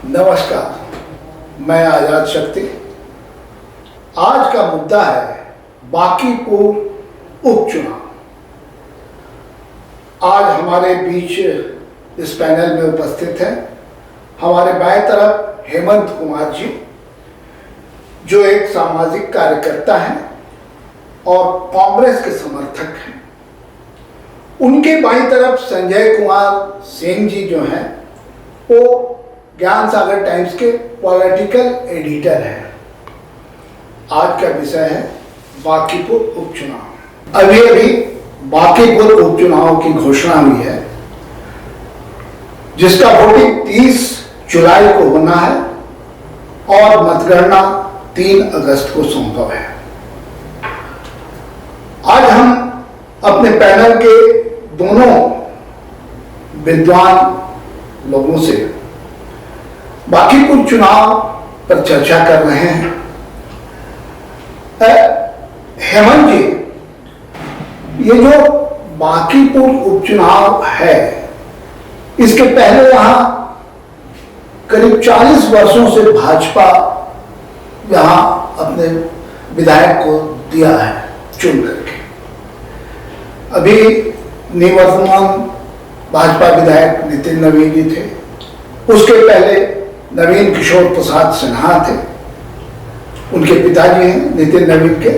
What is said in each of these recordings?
नमस्कार, मैं आजाद शक्ति। आज का मुद्दा है बांकीपुर उपचुनाव। आज हमारे बीच इस पैनल में उपस्थित हैं हमारे बाएं तरफ हेमंत कुमार जी, जो एक सामाजिक कार्यकर्ता हैं और कांग्रेस के समर्थक हैं। उनके बाईं तरफ संजय कुमार सिंह जी जो हैं, वो ज्ञान सागर टाइम्स के पॉलिटिकल एडिटर हैं। आज का विषय है बांकीपुर उपचुनाव। अभी बांकीपुर उपचुनाव की घोषणा हुई है, जिसका वोटिंग 30 जुलाई को होना है और मतगणना 3 अगस्त को संभव है। आज हम अपने पैनल के दोनों विद्वान लोगों से बांकीपुर चुनाव पर चर्चा कर रहे हैं। हेमंत जी, ये जो बांकीपुर उपचुनाव है, इसके पहले यहां करीब 40 वर्षों से भाजपा यहां अपने विधायक को दिया है चुन करके। अभी निवर्तमान भाजपा विधायक नितिन नवीन जी थे, उसके पहले नवीन किशोर प्रसाद सिन्हा थे, उनके पिताजी हैं नितिन नवीन के।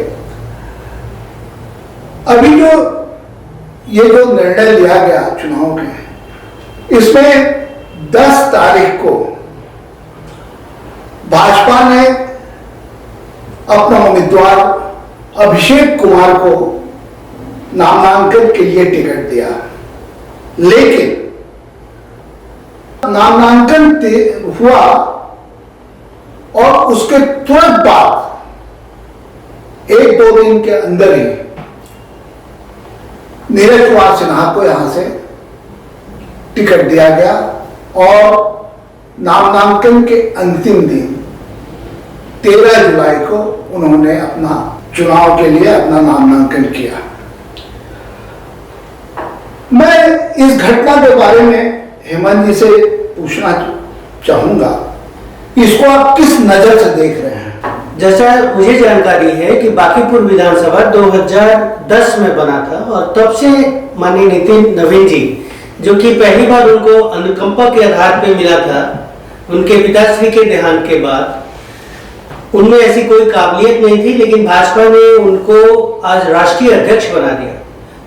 अभी ये जो निर्णय लिया गया चुनाव के, इसमें 10 तारीख को भाजपा ने अपना उम्मीदवार अभिषेक कुमार को नामांकन के लिए टिकट दिया, लेकिन नामांकन हुआ और उसके तुरंत बाद 1-2 दिन के अंदर ही नीरज कुमार सिन्हा को यहां से टिकट दिया गया और नामांकन के अंतिम दिन 13 जुलाई को उन्होंने अपना चुनाव के लिए अपना नामांकन किया। मैं इस घटना के बारे में हेमंत जी से पूछना चाहूंगा, इसको आप किस नजर से देख रहे हैं? जैसा मुझे जानकारी है कि बांकीपुर विधानसभा 2010 में बना था और तब से माननीय नितिन नवीन जी, जो कि पहली बार उनको अनुकंपा के आधार पर मिला था उनके पिताश्री के देहांत के बाद, उनमें ऐसी कोई काबिलियत नहीं थी, लेकिन भाजपा ने उनको आज राष्ट्रीय अध्यक्ष बना दिया।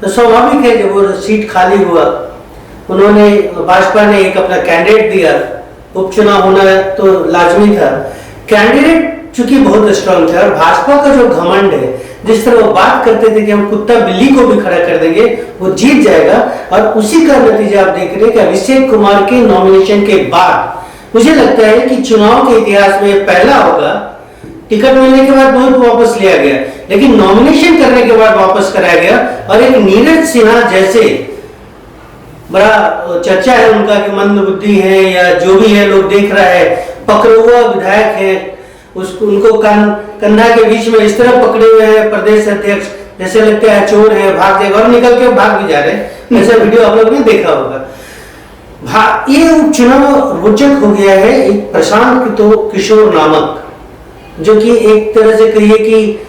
तो स्वाभाविक है जब वो सीट खाली हुआ, उन्होंने भाजपा ने एक अपना कैंडिडेट दिया। उपचुनाव होना तो लाजमी था। कैंडिडेट चूंकि बहुत स्ट्रांग था और भाजपा का जो घमंड है, जिस तरह वो बात करते थे कि हम कुत्ता बिल्ली को भी खड़ा कर देंगे, वो जीत जाएगा, और उसी का नतीजा आप देख रहे हैं कि अभिषेक कुमार के नॉमिनेशन के बाद मुझे लगता है कि चुनाव के इतिहास में पहला होगा। टिकट मिलने के बाद बहुत वापस लिया गया, लेकिन नॉमिनेशन करने के बाद वापस कराया गया। और एक नीरज सिन्हा जैसे बड़ा चर्चा है उनका कि मंद बुद्धि है या जो भी है, लोग देख रहा है, पकड़े हुआ विधायक है, उसको उनको कंधा के बीच में इस तरह पकड़े हुए हैं प्रदेश अध्यक्ष, जैसे लगता है चोर है, भाग जाएगा, और निकल के भाग भी जा रहे हैं। ऐसा वीडियो आप लोग ने देखा होगा। ये उपचुनाव रोचक हो गया है। एक प्रशांत किशोर नामक, जो कि एक तरह से कहिए कि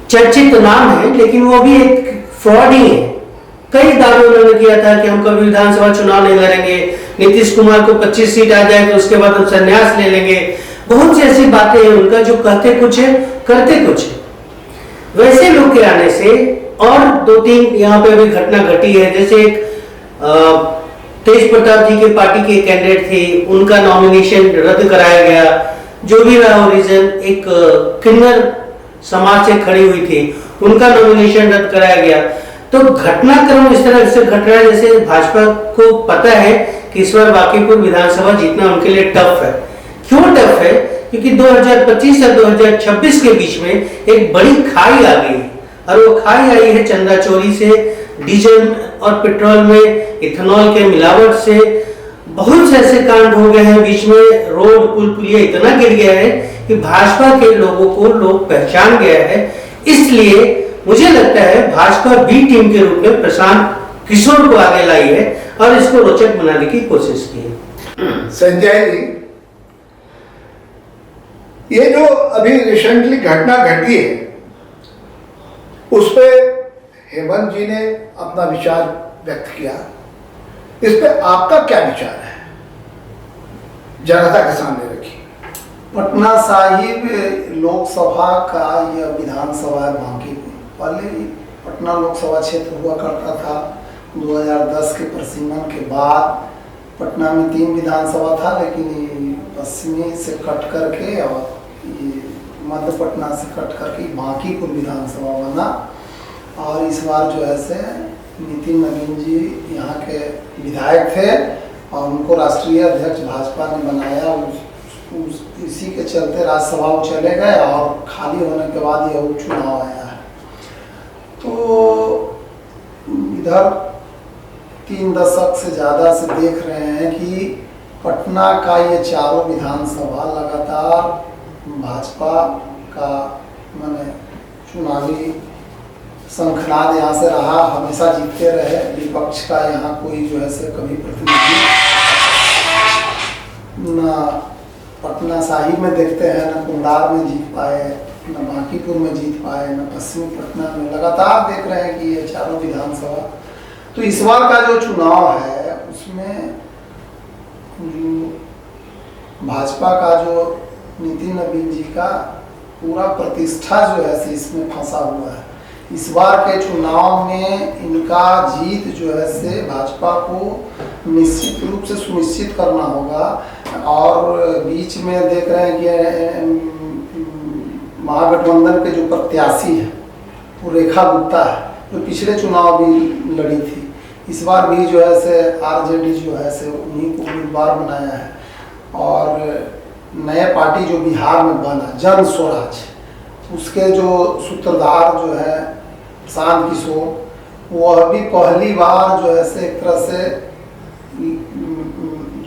चर्चित नाम है, लेकिन वो भी एक फ्रॉड ही है। कई दावे उन्होंने किया था कि हम कभी विधानसभा चुनाव नहीं लड़ेंगे, नीतीश कुमार को 25 सीट आ जाए तो उसके बाद हम संन्यास ले लेंगे। बहुत सी ऐसी बातें हैं उनका, जो कहते कुछ है करते कुछ है। वैसे लोग के आने से और 2-3 यहाँ पे अभी घटना घटी है। जैसे एक तेज प्रताप जी के पार्टी के कैंडिडेट थे, उनका नॉमिनेशन रद्द कराया गया। जो भी रहा रीजन, एक किन्नर समाज से खड़ी हुई थी, उनका नॉमिनेशन रद्द कराया गया। तो घटनाक्रम इस तरह से घट रहा है जैसे भाजपा को पता है कि इस बार बांकीपुर विधानसभा जीतना उनके लिए टफ है। क्यों टफ है? क्योंकि 2025 और 2026 के बीच में एक बड़ी खाई आ गई है, और वो खाई आई है चंदा चोरी से, डीजल और पेट्रोल में इथेनॉल के मिलावट से। बहुत से ऐसे कांड हो गए हैं, बीच में रोड पुल पुलिया इतना गिर गया है कि भाजपा के लोगों को लोग पहचान गया है। इसलिए मुझे लगता है भाजपा बी टीम के रूप में प्रशांत किशोर को आगे लाई है और इसको रोचक बनाने की कोशिश की है। संजय जी, ये जो अभी रिसेंटली घटना घटी है उस पे हेमंत जी ने अपना विचार व्यक्त किया, इस पे आपका क्या विचार है, जनता के सामने रखिए। पटना साहिब लोकसभा का यह विधानसभा है बांकीपुर। पहले पटना लोकसभा क्षेत्र हुआ करता था। 2010 के परिसीमन के बाद पटना में 3 विधानसभा था, लेकिन ये पश्चिमी से कट करके और ये मध्य पटना से कट करके बांकीपुर विधानसभा बना। और इस बार जो है से नितिन नवीन जी यहाँ के विधायक थे और उनको राष्ट्रीय अध्यक्ष भाजपा ने बनाया। इसी के चलते राज्यसभा वो चले गए और खाली होने के बाद यह उपचुनाव आया है। तो इधर 3 दशक से ज़्यादा से देख रहे हैं कि पटना का ये चारों विधानसभा लगातार भाजपा का माने चुनावी शंखनाद यहाँ से रहा, हमेशा जीतते रहे। विपक्ष का यहाँ कोई जो है से कभी प्रतिनिधि न पटना साहिब में देखते हैं, न कुंडार में जीत पाए, न बांकीपुर में जीत पाए, न पश्चिमी पटना में। लगातार देख रहे हैं कि ये चारों विधानसभा। तो इस बार का जो चुनाव है उसमें भाजपा का जो नितिन नवीन जी का पूरा प्रतिष्ठा जो है इसमें फंसा हुआ है। इस बार के चुनाव में इनका जीत जो है से भाजपा को निश्चित रूप से सुनिश्चित करना होगा। और बीच में देख रहे हैं कि महागठबंधन के जो प्रत्याशी है वो रेखा गुप्ता है, जो पिछले चुनाव भी लड़ी थी। इस बार भी जो है से आरजेडी जो है से उन्हीं को उम्मीदवार बनाया है। और नए पार्टी जो बिहार में बना जन स्वराज, उसके जो सूत्रधार जो है प्रशांत किशोर, वो अभी पहली बार जो है से एक तरह से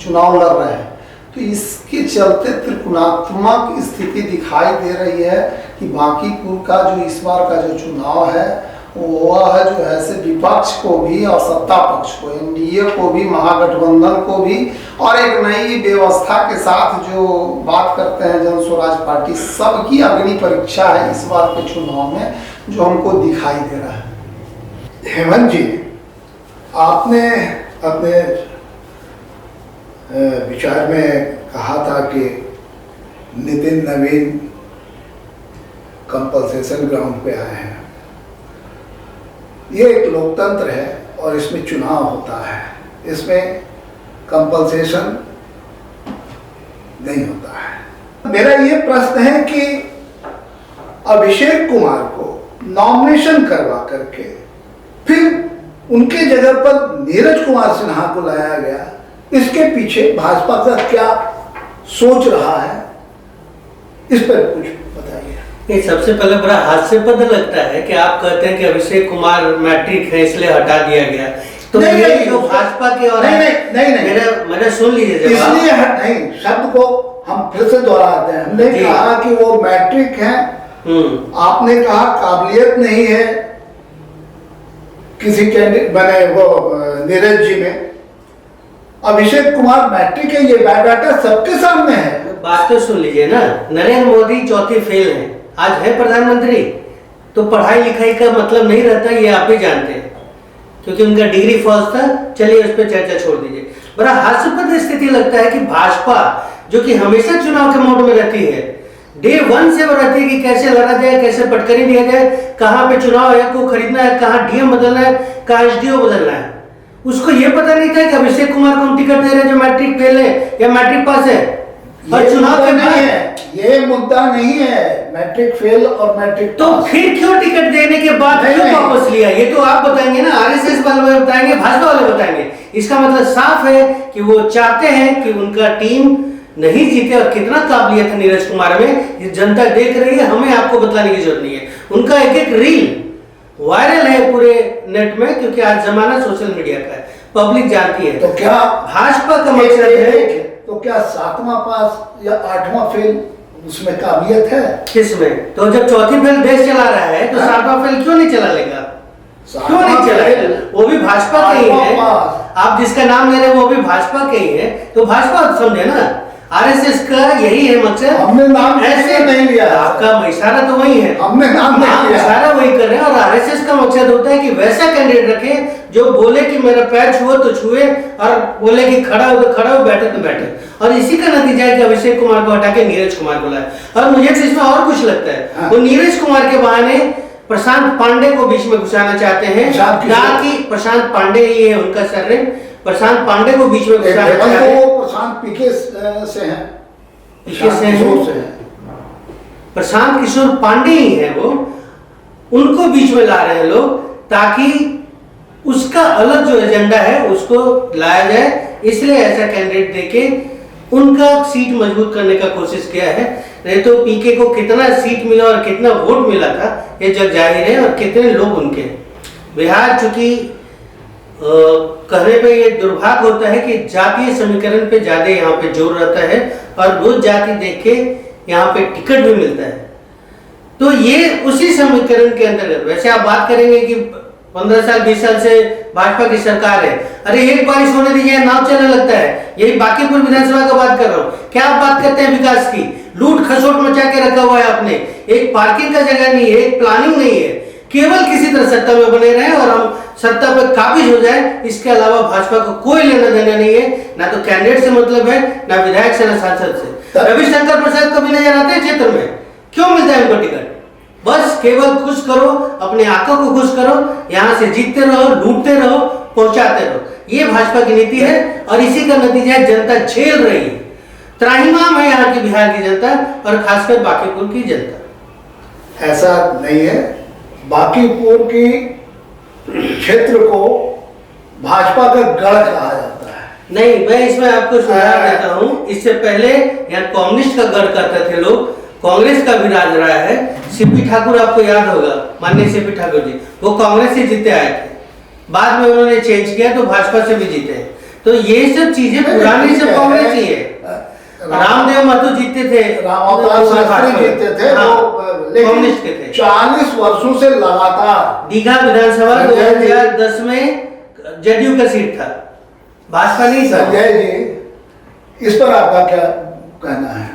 चुनाव लड़ रहे हैं। तो इसके चलते त्रिकोणात्मक स्थिति दिखाई दे रही है कि बांकीपुर का जो इस बार का जो चुनाव है वह जो है से विपक्ष को भी और सत्ता पक्ष को, एनडीए को भी, महागठबंधन को भी, और एक नई व्यवस्था के साथ जो बात करते हैं जन स्वराज पार्टी, सबकी अग्नि परीक्षा है इस बार के चुनाव में, जो हमको दिखाई दे रहा है। हेमंत जी, आपने अपने विचार में कहा था कि नितिन नवीन कंपल्सेशन ग्राउंड पे आए हैं। ये एक लोकतंत्र है और इसमें चुनाव होता है, इसमें कंपल्सेशन नहीं होता है। मेरा ये प्रश्न है कि अभिषेक कुमार को नॉमिनेशन करवा करके फिर उनके जगह पर नीरज कुमार सिन्हा को लाया गया, इसके पीछे भाजपा का क्या सोच रहा है, इस पर कुछ बताइए। ये सबसे पहले बड़ा हास्यास्पद लगता है कि आप कहते हैं कि अभिषेक कुमार मैट्रिक है इसलिए हटा दिया गया। तो ये जो भाजपा के और नहीं, मैंने सुन लीजिए, इसलिए नहीं, शब्द को हम फिर से दोहराते हैं। हमने कहा कि वो मैट्रिक है, आपने कहा काबिलियत नहीं है किसी कैंडिडेट बने वो नीरज जी में। अभिषेक कुमार मैट्रिक है, ये बायोडाटा सबके सामने है। बात तो सुन लीजिए ना, नरेंद्र मोदी चौथी फेल है, आज है प्रधानमंत्री, तो पढ़ाई लिखाई का मतलब नहीं रहता, ये आप भी जानते हैं, क्योंकि उनका डिग्री फॉल्स था। चलिए उस पर चर्चा छोड़ दीजिए। बड़ा हास्यास्पद स्थिति लगता है कि भाजपा जो कि हमेशा चुनाव के मोड में रहती है, डे 1 से वो रहती है कि कैसे लड़ा जाए, कैसे पटकनी दिया जाए, कहाँ पे चुनाव आयोग को खरीदना है, कहाँ डीएम बदलना है, कहाँ एसडीओ बदलना है। उसको ये पता नहीं था कि अभिषेक कुमार को हम टिकट दे रहे हैं जो मैट्रिक फेल है या मैट्रिक पास है। और चुनाव के नहीं है, ये मुद्दा नहीं है मैट्रिक फेल और मैट्रिक तो फिर क्यों टिकट देने के बाद क्यों वापस लिया, ये तो आप बताएंगे ना, आरएसएस वाले बताएंगे, भाजपा वाले बताएंगे। इसका मतलब साफ है कि वो चाहते हैं कि उनका टीम नहीं जीते। और कितना काबिलियत है नीरज कुमार में, ये जनता देख रही है, हमें आपको बताने की जरूरत नहीं है। उनका एक एक रील वायरल है पूरे नेट में, क्योंकि आज जमाना सोशल मीडिया का है, पब्लिक जानती है। तो क्या भाजपा का मकसद है, तो क्या 7वां पास या 8वां फेल उसमें काबिलियत है किसमें? तो जब चौथी फेल देश चला रहा है तो 7वां फेल क्यों नहीं चला लेगा? क्यों नहीं चलाएगा? वो भी भाजपा के ही है। आप जिसका नाम ले रहे हैं वो भी भाजपा के ही है, तो भाजपा समझे ना। आरएसएस का यही है मकसद। हमने नाम ऐसे नहीं लिया, आपका इशारा तो वही है, हमने नाम नहीं लिया, इशारा वही कर रहे हैं। और आरएसएस का मकसद होता है कि वैसा कैंडिडेट रखे जो बोले कि मेरा पैर छुओ तो छुए, और बोले कि खड़ा हो तो खड़ा हो, बैठे तो बैठे। और इसी का नतीजा है कि अभिषेक कुमार को हटा के नीरज कुमार को लाया। और मुझे तो इसमें और कुछ लगता है, वो नीरज कुमार के बहाने प्रशांत पांडे को बीच में घुसाना चाहते हैं, ताकि प्रशांत पांडे ही है उनका सरनेम, प्रशांत पांडे को बीच में घुसाना चाहते हैं। प्रशांत पीके से हैं, प्रशांत किशोर पांडे ही है वो, उनको बीच में ला रहे हैं लोग, ताकि उसका अलग जो एजेंडा है उसको लाया जाए। इसलिए ऐसा कैंडिडेट देके उनका सीट मजबूत करने का कोशिश किया है। नहीं तो पीके को कितना सीट मिला और कितना वोट मिला था ये जग जाहिर है, और कितने लोग उनके। बिहार चूंकि कहने पे ये दुर्भाग्य होता है कि जातीय समीकरण पे ज्यादा यहाँ पे जोर रहता है, और वो जाति देख के यहाँ पे टिकट भी मिलता है। तो ये उसी समीकरण के अंतर्गत, वैसे आप बात करेंगे कि 15 साल 20 साल से भाजपा की सरकार है, अरे एक बारिश होने दीजिए नाव चलने लगता है। यही बांकीपुर विधानसभा का बात कर रहा हूँ। क्या आप बात करते हैं विकास की? लूट खसोट मचा के रखा हुआ है आपने, एक पार्किंग का जगह नहीं है, एक प्लानिंग नहीं है। केवल किसी तरह सत्ता में बने रहे और हम सत्ता पर काबिज हो जाए, इसके अलावा भाजपा को कोई लेना देना नहीं है। ना तो कैंडिडेट से मतलब है, ना विधायक से, ना सांसद से। रविशंकर प्रसाद कभी नजर आते हैं क्षेत्र में? क्यों मिलता है उनको टिकट? बस केवल खुश करो, अपने आंखों को खुश करो, यहाँ से जीतते रहो, लूटते रहो, पहुंचाते रहो। ये भाजपा की नीति है, और इसी का नतीजा जनता झेल रही है। त्राहिमाम है यहाँ की बिहार की जनता, और खासकर बांकीपुर की जनता। ऐसा नहीं है, बांकीपुर की क्षेत्र को भाजपा का गढ़ कहा जाता है। नहीं, मैं इसमें आपको सुझाव देता हूँ। इससे पहले यहाँ कम्युनिस्ट का गढ़ करते थे लोग, कांग्रेस का भी राज रहा है। सीपी ठाकुर आपको याद होगा, माननीय सीपी ठाकुर जी, वो कांग्रेस से जीते आए थे, बाद में उन्होंने चेंज किया तो भाजपा से भी जीते। तो ये सब चीजें पुरानी सब कांग्रेस ही है। रामदेव महतो जीतते थे, जीतते थे, कम्युनिस्ट के थे। 40 वर्षों से लगातार दीघा विधानसभा 2010 में जदयू का सीट था, भाजपा नहीं था। संजय जी, इस पर आपका क्या कहना है?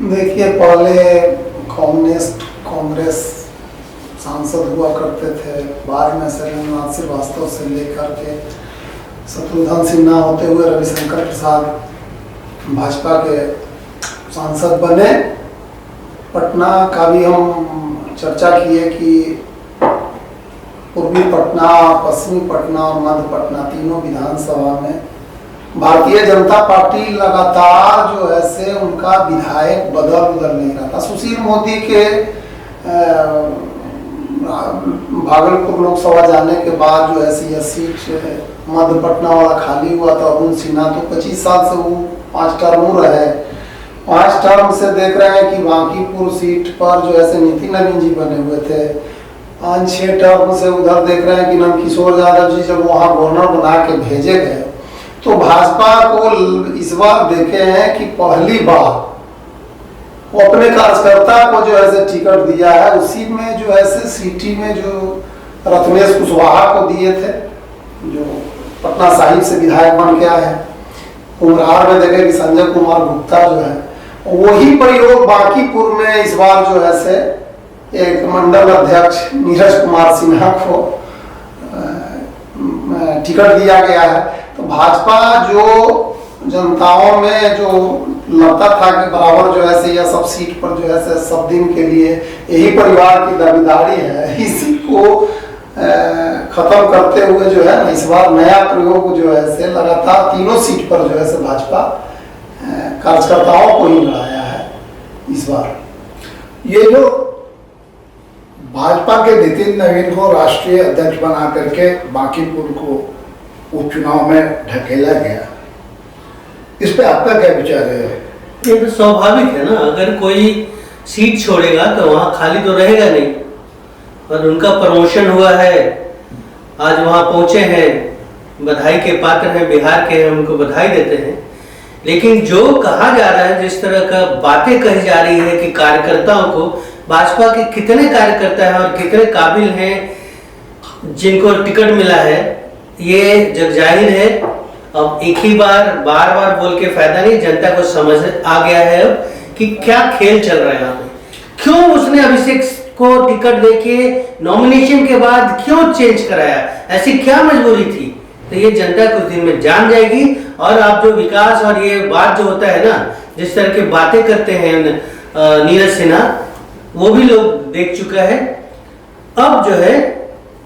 देखिए, पहले कांग्रेस सांसद हुआ करते थे, बाद में शैलेंद्रनाथ श्रीवास्तव से लेकर के शत्रुघ्न सिन्हा होते हुए रविशंकर प्रसाद भाजपा के सांसद बने। पटना का भी हम चर्चा किए कि पूर्वी पटना, पश्चिमी पटना और मध्य पटना तीनों विधानसभा में भारतीय जनता पार्टी लगातार जो है से उनका विधायक बदल नहीं रहा था। सुशील मोदी के भागलपुर लोकसभा जाने के बाद जो है यह सीट मध्य पटना वाला खाली हुआ था। अरुण सिन्हा तो 25 साल से वो 5 टर्म रहे, 5 टर्म से देख रहे हैं कि बांकीपुर सीट पर जो है नितिन नवीन जी बने हुए थे। 5-6 टर्म से उधर देख रहे हैं कि नंदकिशोर यादव जी जब वहाँ गवर्नर बना के भेजे गए, तो भाजपा को इस बार देखे हैं कि पहली बार वो अपने कार्यकर्ता को जो है टिकट दिया है। उसी में जो है सिटी में जो रत्नेश कुशवाहा को दिए थे, जो पटना साहिब से विधायक बन के आए हैं। कुम्हरार में देखे कि संजय कुमार गुप्ता जो है, वही प्रयोग बांकीपुर में इस बार जो है से एक मंडल अध्यक्ष नीरज कुमार सिन्हा को टिकट दिया गया है। तो भाजपा जो जनताओं में जो लगता था कि बराबर जो है से यह सब सीट पर जो है से सब दिन के लिए यही परिवार की दावेदारी है, इसी को खत्म करते हुए जो है इस बार नया प्रयोग जो है से लगातार तीनों सीट पर जो है से भाजपा कार्यकर्ताओं को ही लड़ाया है इस बार। ये जो भाजपा के नितिन नवीन को राष्ट्रीय अध्यक्ष बना करके बांकीपुर को उपचुनाव में ढकेला गया, इस पे आपका क्या विचार है? ये तो स्वाभाविक है ना, अगर कोई सीट छोड़ेगा तो वहां खाली तो रहेगा नहीं। और उनका प्रमोशन हुआ है, आज वहां पहुंचे हैं, बधाई के पात्र हैं, बिहार के हैं, उनको बधाई देते हैं। लेकिन जो कहा जा रहा है, जिस तरह का बातें कही जा रही है कि कार्यकर्ताओं को, भाजपा के कितने कार्यकर्ता हैं और कितने काबिल हैं, जिनको टिकट मिला है ये जग जाहिर है। अब एक ही बार बार बोल के फायदा नहीं, जनता को समझ आ गया है अब कि क्या खेल चल रहा है यहाँ पे। क्यों उसने अभिषेक को टिकट देके नॉमिनेशन के बाद क्यों चेंज कराया, ऐसी क्या मजबूरी थी, तो ये जनता कुछ दिन में जान जाएगी। और आप जो विकास और ये बात जो होता है ना, जिस तरह की बातें करते हैं नीरज सिन्हा, वो भी लोग देख चुका है। अब जो है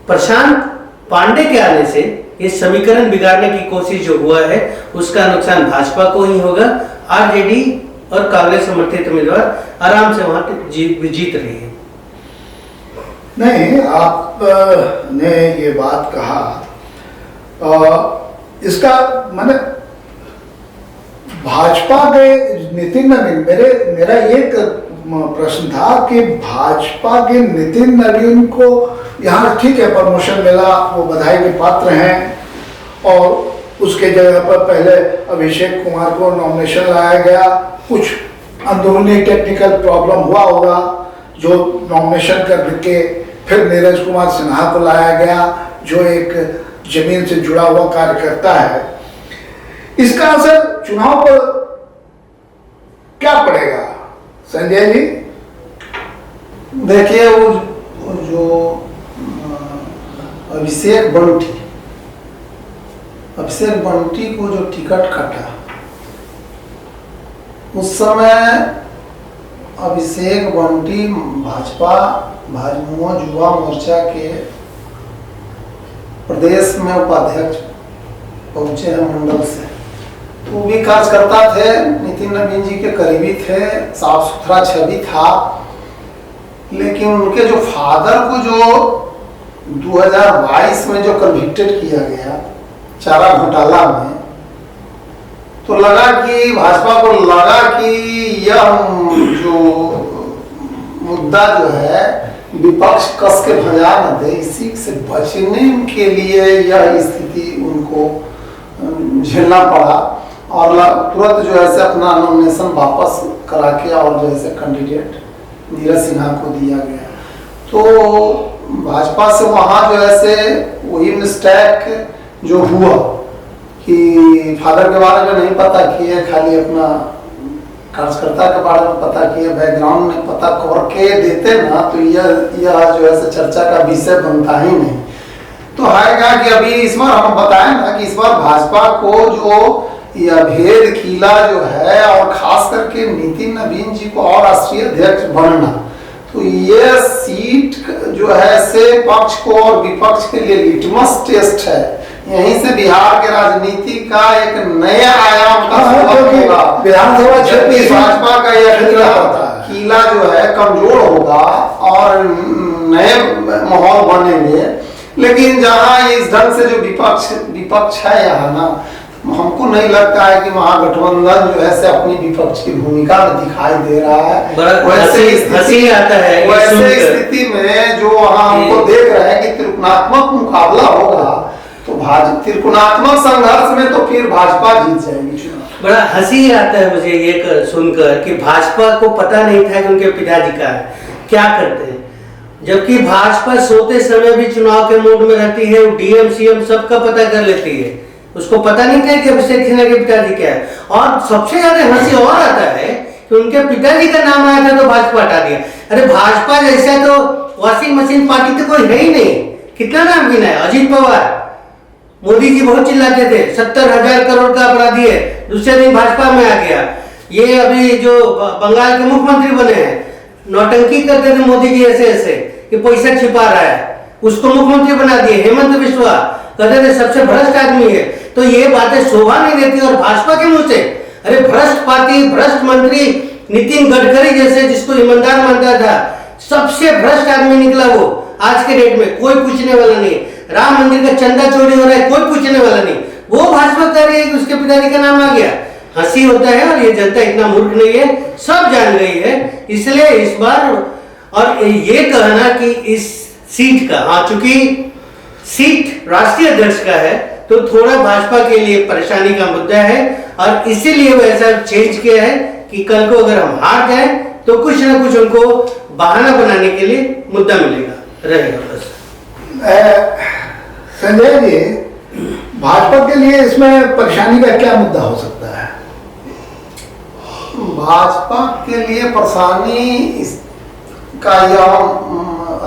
प्रशांत पांडे के आने से ये समीकरण बिगाड़ने की कोशिश जो हुआ है उसका नुकसान भाजपा को ही होगा। आरजेडी और कांग्रेस समर्थित उम्मीदवार आराम से वहां जीत रही है। नहीं, आपने ये बात कहा, इसका माने भाजपा के नितिन नवीन, मेरा ये प्रश्न था कि भाजपा के नितिन नवीन को यहाँ ठीक है प्रमोशन मिला, वो बधाई के पात्र हैं, और उसके जगह पर पहले अभिषेक कुमार को नॉमिनेशन लाया गया। कुछ अंदरूनी टेक्निकल प्रॉब्लम हुआ होगा जो नॉमिनेशन करके फिर नीरज कुमार सिन्हा को लाया गया, जो एक जमीन से जुड़ा हुआ कार्यकर्ता है। इसका असर चुनाव पर क्या पड़ेगा संजय जी? देखिए, वो जो अभिषेक बंटी को जो टिकट कटा, उस समय अभिषेक बंटी भाजपा युवा मोर्चा के प्रदेश में उपाध्यक्ष पहुंचे हैं मंडल से। तो भी कार्यकर्ता थे, नितिन नवीन जी के करीबी थे, साफ सुथरा छवि था। लेकिन उनके जो फादर को जो 2022 में जो कन्विक्टेड किया गया चारा घोटाला में, तो लगा कि भाजपा को लगा कि यह जो मुद्दा जो है विपक्ष कस के भजा न दे, इसी से बचने के लिए यह स्थिति उनको झेलना पड़ा, और तुरंत जो है से अपना नॉमिनेशन वापस करा के और जो है कैंडिडेट नीरज सिन्हा को दिया गया। तो भाजपा से वहाँ जो है से वही मिस्टेक जो हुआ कि फादर के बारे में नहीं पता किए, खाली अपना कार्यकर्ता के बारे में पता किए, बैकग्राउंड में पता करके देते ना, तो यह जो है चर्चा का विषय बनता ही नहीं। तो है कि अभी इस बार हम बताएं ना कि इस बार भाजपा को जो यह भेद खीला जो है, और खास करके नितिन नवीन जी को और राष्ट्रीय अध्यक्ष बनना, तो यह सीट जो है से पक्ष को और विपक्ष के लिए लिटमस टेस्ट है। यहीं से बिहार के राजनीति का एक नया आयाम का होगा। विधानसभा क्षेत्र भाजपा का यह किला जो है कमजोर होगा और नए माहौल बनेंगे। लेकिन जहां इस ढंग से जो विपक्ष है यहाँ ना, हमको नहीं लगता है कि महागठबंधन जो है से अपनी विपक्ष की भूमिका में दिखाई दे रहा है। वैसे स्थिति में जो वहाँ हमको देख रहे हैं कि त्रिकोणात्मक मुकाबला होगा, तो त्रिकोणात्मक संघर्ष में तो फिर भाजपा जीत जाएगी चुनाव। बड़ा हंसी आता है मुझे ये सुनकर कि भाजपा को पता नहीं था कि उनके पिताजी का क्या करते हैं, जबकि भाजपा सोते समय भी चुनाव के मूड में रहती है, डीएम सीएम सबका पता कर लेती है। उसको पता नहीं था कि अभिषेक सिन्हा के पिताजी क्या है। और सबसे ज्यादा हंसी और आता है कि उनके पिताजी का नाम आया था तो भाजपा हटा दिया। अरे भाजपा जैसा तो वॉशिंग मशीन पार्टी तो कोई है ही नहीं। कितना नाम गिना है? अजीत पवार, मोदी जी बहुत चिल्लाते थे 70,000 करोड़ का अपराधी है, दूसरे दिन भाजपा में आ गया। ये अभी जो बंगाल के मुख्यमंत्री बने हैं, नौटंकी करते थे मोदी जी ऐसे कि पैसा छिपा रहा है, उसको मुख्यमंत्री बना दिए। हेमंत बिस्वा कहते थे सबसे भ्रष्ट आदमी है। तो ये बातें शोभा नहीं देती। और भाजपा के मुंह से अरे भ्रष्ट पार्टी, भ्रष्ट मंत्री, नितिन गडकरी जैसे जिसको ईमानदार मानता था, सबसे भ्रष्ट आदमी निकला वो। आज के डेट में कोई पूछने वाला नहीं। राम मंदिर का चंदा चोरी हो रहा है, कोई पूछने वाला नहीं। वो भाजपा कर रही है कि उसके पिताजी का नाम आ गया। हंसी होता है। और ये जनता इतना मूर्ख नहीं है, सब जान गई है। इसलिए इस बार और ये कहना कि इस सीट का, हाँ चूंकि सीट राष्ट्रीय अध्यक्ष का है तो थोड़ा भाजपा के लिए परेशानी का मुद्दा है, और इसीलिए वो ऐसा चेंज किया है कि कल को अगर हम हार जाए तो कुछ ना कुछ उनको बहाना बनाने के लिए मुद्दा मिलेगा रहेगा बस। संजय जी, भाजपा के लिए इसमें परेशानी का क्या मुद्दा हो सकता है? भाजपा के लिए परेशानी का यह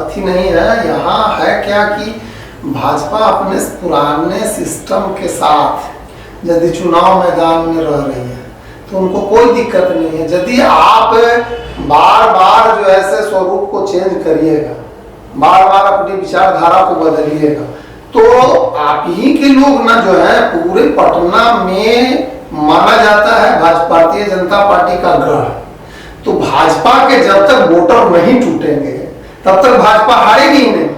अथी नहीं है। यहाँ है क्या कि भाजपा अपने पुराने सिस्टम के साथ यदि चुनाव मैदान में रह रही है तो उनको कोई दिक्कत नहीं है। यदि आप बार बार जो है से स्वरूप को चेंज करिएगा, बार बार अपनी विचारधारा को बदलिएगा, तो आप ही के लोग ना जो है पूरे पटना में माना जाता है भारतीय जनता पार्टी का गढ़। तो भाजपा के जब तक वोटर नहीं टूटेंगे तब तक भाजपा हारेगी नहीं।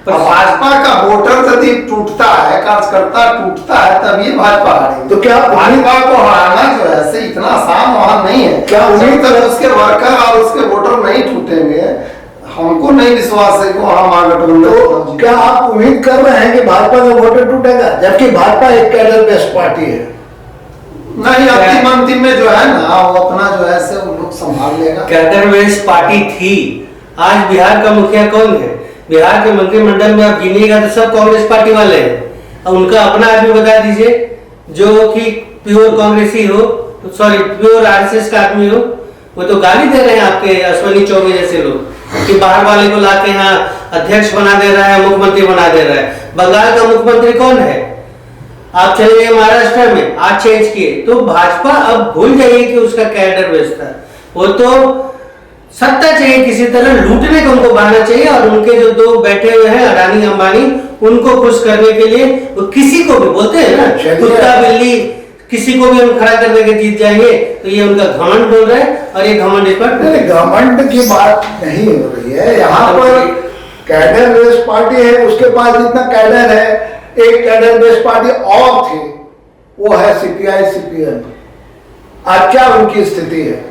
और भाजपा का वोटर यदि टूटता है, कार्यकर्ता टूटता है, तब ये भाजपा हारेगी। तो क्या भाजपा को हराना जो है से इतना आसान वहां नहीं है। क्या उन्हीं तक उसके वर्कर और उसके वोटर नहीं टूटेंगे, हमको नहीं विश्वास है कि वहां महागठबंधन। तो क्या आप उम्मीद कर रहे हैं कि भाजपा का वोटर टूटेगा, जबकि भाजपा एक कैडर बेस्ड पार्टी है? नहीं, अंतिम अंतिम में जो है ना वो अपना जो है से वो लोग संभाल लेगा। कैडर बेस्ड पार्टी थी। आज बिहार का मुखिया कौन है? बिहार के मंत्रिमंडल में आप गिनिएगा तो सब कांग्रेस पार्टी वाले हैं। अब उनका अपना आदमी बता दीजिए जो कि प्योर कांग्रेसी हो, सॉरी प्योर आरएसएस का आदमी हो। वो तो गाली दे रहे हैं आपके अश्विनी चौबे जैसे लोग कि बाहर वाले को लाके यहाँ अध्यक्ष बना दे रहा है, मुख्यमंत्री बना दे रहा है। बंगाल का मुख्यमंत्री कौन है? आप चले गए महाराष्ट्र में, आज चेंज किए। तो भाजपा अब भूल जाइए कि उसका कैडर बेस्ड था। वो तो सत्ता चाहिए, किसी तरह लूटने को उनको बहाना चाहिए। और उनके जो दो बैठे हुए हैं अडानी अंबानी, उनको खुश करने के लिए वो किसी को भी बोलते हैं ना, कुत्ता बिल्ली, किसी को भी हम खड़ा करने के जीत जाएंगे। तो ये उनका घमंड बोल रहे हैं और ये घमंड इस पर घमंड की बात नहीं हो रही है। यहाँ पर कैडर बेस्ड पार्टी है, उसके पास जितना कैडर है, एक कैडर बेस्ड पार्टी और थी, वो है सीपीआई सीपीएम। आज क्या उनकी स्थिति है?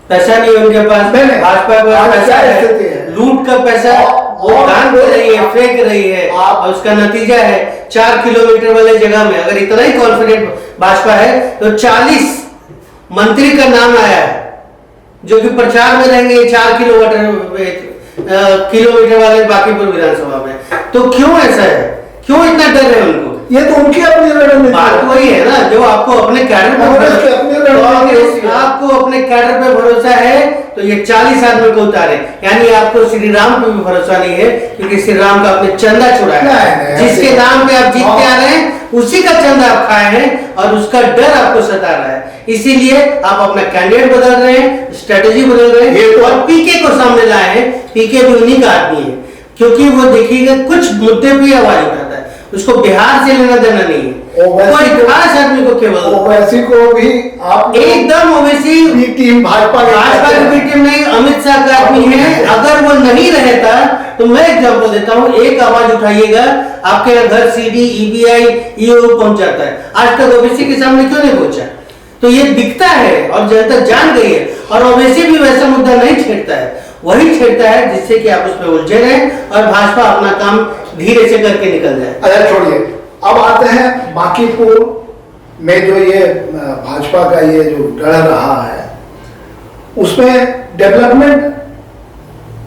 पैसा नहीं है उनके पास। भाजपा के पास पैसा है, लूट का पैसा वो दान दे रही है, फेंक रही है। और उसका नतीजा है 4 किलोमीटर वाले जगह में अगर इतना ही कॉन्फिडेंट भाजपा है तो 40 मंत्री का नाम आया है जो कि प्रचार में रहेंगे 4 किलोमीटर वाले बाकीपुर विधानसभा में। तो क्यों ऐसा है? क्यों इतना डर है उनको? ये तो उनकी अपनी रणनीति बात वही है ना, जो आपको अपने कैडर पे आपको अपने कैडर पे भरोसा है तो ये 40 आदमी को उतारे। यानी आपको श्री राम पे भी भरोसा नहीं है क्योंकि श्री राम का आपने चंदा छुड़ा है। जिसके नाम पे आप जीत के आ रहे हैं उसी का चंदा आप खाए हैं और उसका डर आपको सता रहा है। इसीलिए आप अपना कैंडिडेट बदल रहे हैं, स्ट्रेटेजी बदल रहे हैं और पीके को सामने लाए हैं। पीके भी उन्हीं का आदमी है क्योंकि वो देखिएगा कुछ मुद्दे पे आवाज उठाता है, उसको बिहार से लेना देना नहीं है। कोई खास आदमी को केवल ओवैसी को भी आप एकदम ओवैसी टीम भाजपा की टीम नहीं, अमित शाह का आदमी है। अगर वो नहीं रहता तो मैं एग्जाम्पल देता हूँ, एक आवाज उठाइएगा आपके घर सीडी ईबीआई ईओ पहुंच जाता है। आज तक ओवैसी के सामने क्यों नहीं पहुंचा? तो ये दिखता है और जनता जान गई है। और ओवैसी भी वैसा मुद्दा नहीं छेड़ता है, वही छेड़ता है जिससे कि आप उसमें उलझे रहें और भाजपा अपना काम धीरे से करके निकल जाए। अच्छा छोड़िए, अब आते हैं बांकीपुर में जो ये भाजपा का ये जो गढ़ रहा है उसमें डेवलपमेंट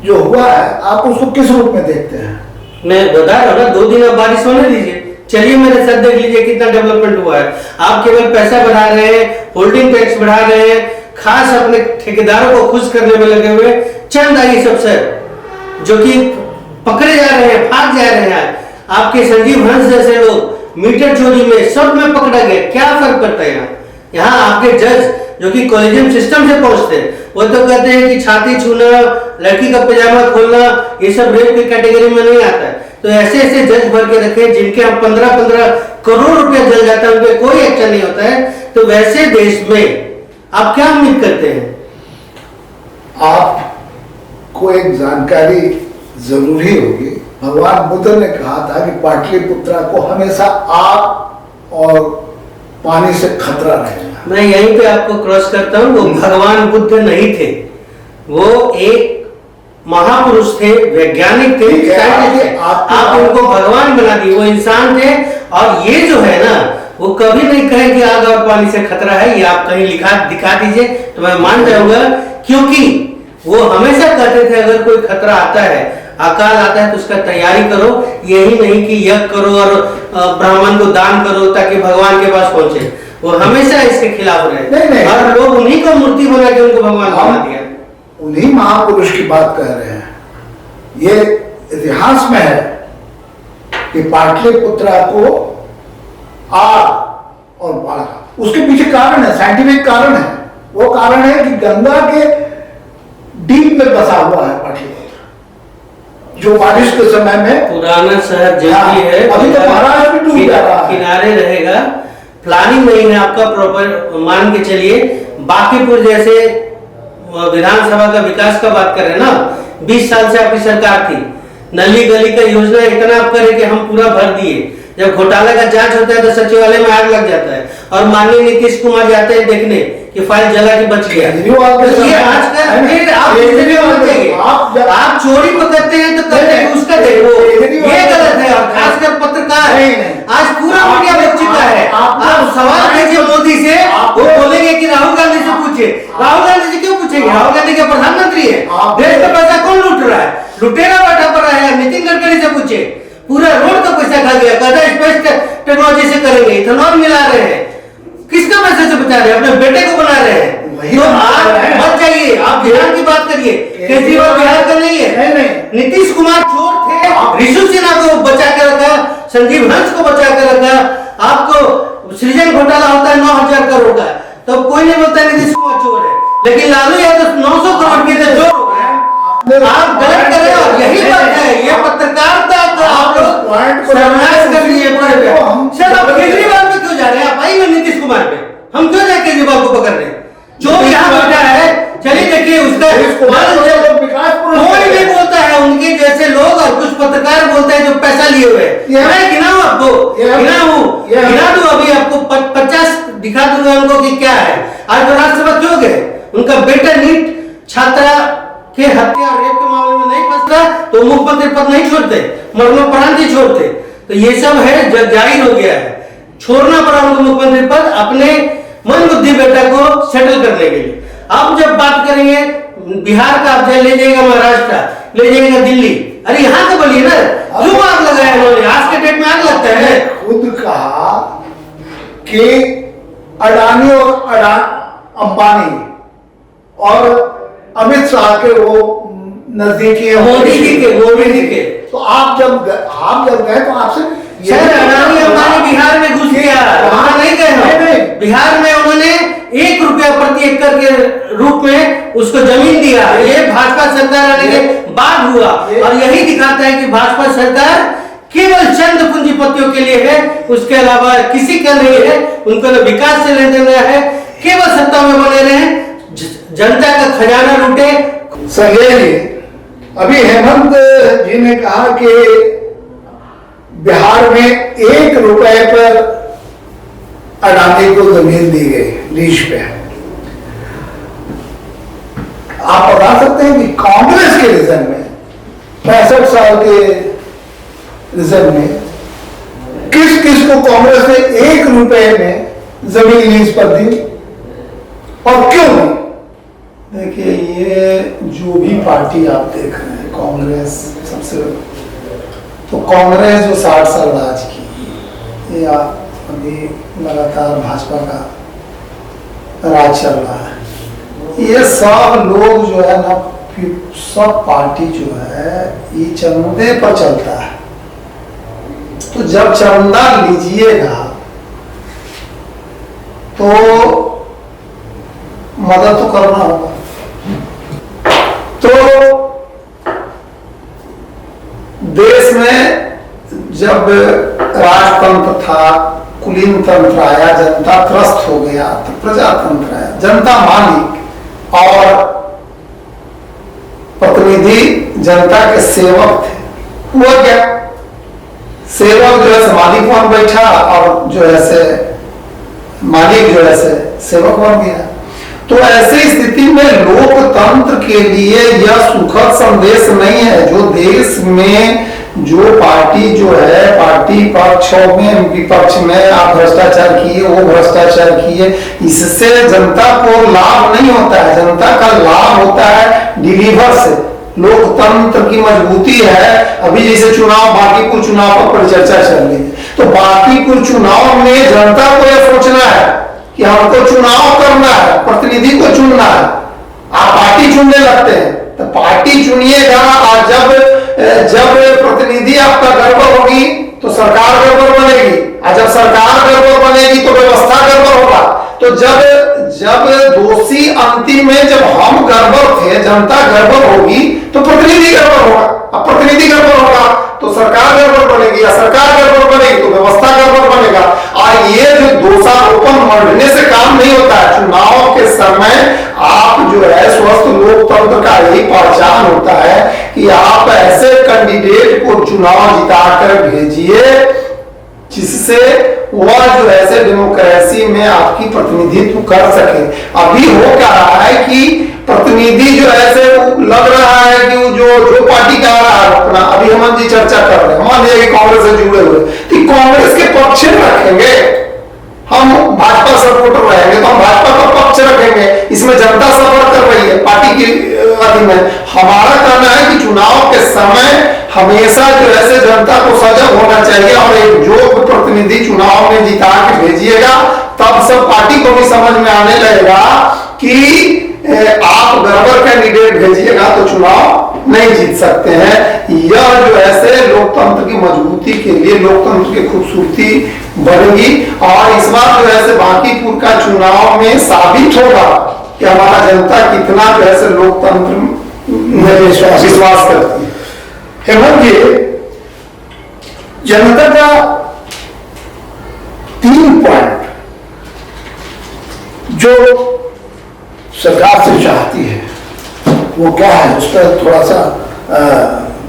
जो हुआ है आप उसको किस रूप में देखते हैं? मैं बता रहा हूँ ना, 2 दिन अब बारिश होने दीजिए, चलिए मेरे साथ देख लीजिए कितना डेवलपमेंट हुआ है। आप केवल पैसा बढ़ा रहे हैं, होल्डिंग टैक्स बढ़ा रहे हैं, खास अपने ठेकेदारों को खुश करने में लगे हुए। चंद आई सब सर जो कि पकड़े जा रहे हैं, भाग जा रहे हैं। आपके संजीव हंस जैसे लोग मीटर चोरी में सब में पकड़ा गया। क्या फर्क पड़ता है यहाँ? यहाँ आपके जज जो कि कॉलेजियम सिस्टम से पहुंचते हैं वो तो कहते हैं कि छाती छूना, लड़की का पजामा खोलना, ये सब रेप की कैटेगरी में नहीं आता है। तो ऐसे ऐसे जज भर के रखे जिनके हम 15-15 करोड़ रुपया जल जाता है, उनपे कोई एक्शन नहीं होता है। तो वैसे देश में आप क्या उम्मीद करते हैं? आपको एक जानकारी जरूरी होगी, भगवान बुद्ध ने कहा था कि पाटलिपुत्रा को हमेशा आग और पानी से खतरा रहेगा। मैं यहीं पे आपको क्रॉस करता हूँ, वो भगवान बुद्ध नहीं थे, वो एक महापुरुष थे, वैज्ञानिक थे, आप उनको भगवान बना दिए। वो इंसान थे। और ये जो है ना वो कभी नहीं कहे कि आग और पानी से खतरा है। ये आप कहीं दिखा दीजिए तो मैं मान जाऊंगा, क्योंकि वो हमेशा कहते थे अगर कोई खतरा आता है, अकाल आता है तो उसका तैयारी करो, यही नहीं कि यज्ञ करो और ब्राह्मण को दान करो ताकि भगवान के पास पहुंचे। वो हमेशा इसके खिलाफ रहे और लोग उन्हीं को मूर्ति बना के उनको भगवान बना दिया। उन्हीं महापुरुष की बात कह रहे हैं। ये इतिहास में है कि पाटलिपुत्रा को आग और बाढ़, उसके पीछे कारण है, साइंटिफिक कारण है। वो कारण है कि गंगा के डीप में बसा हुआ है पाटलिपुत्र, जो बारिश के समय में पुराना शहर जैसी है, अभी तो महाराष्ट्र भी डूब जा रहा है, किनारे रहेगा। प्लानिंग नहीं है आपका प्रॉपर, मान के चलिए बांकीपुर जैसे विधानसभा का विकास का बात कर रहे हैं ना, 20 साल से आपकी सरकार थी, नली गली का योजना इतना आप करें कि हम पूरा भर दिए। जब घोटाला का जांच होता है तो सचिवालय में आग लग जाता है और माननीय नीतीश कुमार जाते हैं देखने कि फाइल जला के बच गया। तो ये आजकल फिर आप चोरी पकड़ते हैं तो कहते हैं उसका देखो, ये गलत है। और खासकर पत्रकार आज पूरा मीडिया बच चुका है। आप सवाल कीजिए मोदी से, वो बोलेंगे कि राहुल गांधी से पूछे। राहुल गांधी से क्यों पूछेंगे? राहुल गांधी के प्रधानमंत्री है, देश का पैसा कौन लूट रहा है? लुटेरा बैठा पड़ा है, नितिन गडकरी से पूछे। पूरा रोड का पैसा खा गया, कहता है स्पेस टेक्नोलॉजी से करेंगे, इथेनॉल मिला रहे हैं। किसका पैसे से बचा रहे हैं? अपने बेटे को बना रहे हैं। तो आप मत जाइए, आप बिहार की बात करिए। केजरीवाल बिहार का नहीं है, नीतीश कुमार चोर थे, ऋषु सिन्हा को बचा कर रखा, संजीव हंस को बचा कर रखा। आपको सृजन घोटाला होता है 9,000 करोड़ का, तो कोई नहीं बोलता नीतीश कुमार चोर है, लेकिन लालू यादव 900 करोड़ के चोर हो गए। आप गलत कर रहे हो, यही बात है। ये पत्रकारिता का आप लोग सर्वनाश कर लिए पूरे पे। सर आप केजरीवाल पे क्यों जा रहे हैं? आप आइए नीतीश कुमार पे, हम क्यों जाए केजरीवाल को पकड़ रहे हैं? जो यहाँ बैठा है, चलिए देखिए उसका कोई नहीं बोलता है, उनके जैसे लोग और कुछ पत्रकार बोलते हैं जो पैसा लिए हुए। मैं गिनाऊं आपको, गिना दूं अभी आपको 50 दिखा दूंगा उनको कि क्या है। आज तो राज्यसभा क्यों गए? उनका बेटा नीट छात्रा के हत्या और रेप के मामले में नहीं फंसता तो मुख्यमंत्री पद नहीं छोड़ते, मरणोपरांत ही छोड़ते। तो ये सब है, जग जाहिर हो गया है, छोड़ना पड़ा उनको मुख्यमंत्री पद अपने मन बुद्धि बेटा को सेटल करने के लिए। अब जब बात करेंगे बिहार का, आप ले जाएगा महाराष्ट्र, ले जाएगा दिल्ली, अरे यहाँ तो बोलिए ना, क्यों आग लगाया उन्होंने? आज के डेट में आग लगता है। खुद कहा कि अडानी और अंबानी और अमित शाह के वो नजदीकी है, मोदी जी के। तो आप जब गए तो आपसे अडानी अंबानी बिहार में घुस गया, वहां नहीं गए। बिहार में उन्होंने 1 रुपया प्रति एकड़ के रूप में उसको जमीन दिया। ये भाजपा सरकार आने के बाद हुआ और यही दिखाता है कि भाजपा सरकार केवल चंद पूंजीपतियों के लिए है, उसके अलावा किसी का नहीं है। उनको न विकास से लेने देना है, केवल सत्ता में बने रहे, जनता का खजाना लूटे। संजय जी, अभी हेमंत जी ने कहा कि बिहार में 1 रुपए पर अडानी को जमीन दी गई लीज पे। आप बता सकते हैं कि कांग्रेस के रिजन में 65 साल के रिजन में किस किस को कांग्रेस ने 1 रुपए में जमीन लीज पर दी और क्यों नहीं? देखिए, ये जो भी पार्टी आप देख रहे हैं, कांग्रेस सबसे, तो कांग्रेस जो 60 साल राज की, या अभी लगातार भाजपा का राज चल रहा है, ये सब लोग जो है ना, सब पार्टी जो है ये चंदे पर चलता है। तो जब चंदा लीजिएगा तो मदद तो करना होगा। तो देश में जब राजतंत्र था, कुलीन तंत्र आया, जनता त्रस्त हो गया, तो प्रजातंत्र आया, जनता मालिक और प्रतिनिधि जनता के सेवक थे। हुआ क्या? सेवक जो है मालिक बन बैठा और जो है से मालिक जो है से सेवक बन गया। तो ऐसी स्थिति में लोकतंत्र के लिए यह सुखद संदेश नहीं है। जो देश में जो पार्टी जो है पार्टी पक्षों में विपक्ष में आप भ्रष्टाचार किए, वो भ्रष्टाचार किए, इससे जनता को लाभ नहीं होता है। जनता का लाभ होता है डिलीवर से। लोकतंत्र की मजबूती है। अभी जैसे चुनाव, बांकीपुर चुनाव पर परिचर्चा चल रही है, तो बांकीपुर चुनाव में जनता को यह सोचना है कि हमको चुनाव करना है, प्रतिनिधि को चुनना है। आप पार्टी चुनने लगते हैं तो पार्टी चुनिएगा, और जब प्रतिनिधि आपका गड़बड़ होगी तो सरकार गड़बड़ बनेगी, और जब सरकार गड़बड़ बनेगी तो व्यवस्था गड़बड़ होगा। तो जब दोषी अंतिम में जब हम गड़बड़ थे, जनता गड़बड़ होगी तो प्रतिनिधि गड़बड़ होगा, अब प्रतिनिधि गड़बड़ होगा तो सरकार गड़बड़ बनेगी, या सरकार गड़बड़ बनेगी तो व्यवस्था गड़बड़ बनेगा। और ये जो दोषारोपण मरने से काम नहीं होता है। चुनाव के समय आप जो है स्वस्थ लोकतंत्र का यही पहचान होता है कि आप ऐसे कैंडिडेट को चुनाव जिताकर भेजिए जिससे वह जो ऐसे डेमोक्रेसी में आपकी प्रतिनिधित्व कर सके। अभी हो क्या रहा है कि प्रतिनिधि जो ऐसे लग रहा है कि वो जो पार्टी का रहा है अपना, अभी हेमंत जी चर्चा कर रहे हैं, मान लीजिए कांग्रेस से जुड़े हुए, तो कांग्रेस के पक्ष में रखेंगे, हम भाजपा सपोर्टर रहेंगे तो हम भाजपा का पक्ष रखेंगे। इसमें जनता सफर कर रही है पार्टी की अधीन में। हमारा कहना है कि चुनाव के समय हमेशा जो ऐसे जनता को सजग होना चाहिए, और एक जो प्रतिनिधि चुनाव में जिता के भेजिएगा तब सब पार्टी को भी समझ में आने लगेगा कि आप गड़बड़ कैंडिडेट भेजिएगा तो चुनाव नहीं जीत सकते हैं। यह जो ऐसे लोकतंत्र की मजबूती के लिए, लोकतंत्र की खूबसूरती बढ़ेगी, और इस बार जो ऐसे बांकीपुर का चुनाव में साबित होगा कि हमारा जनता कितना जो ऐसे लोकतंत्र में विश्वास करती है। हेमंत जी, जनता का 3 पॉइंट जो सरकार से चाहती है वो क्या है, उस पर थोड़ा सा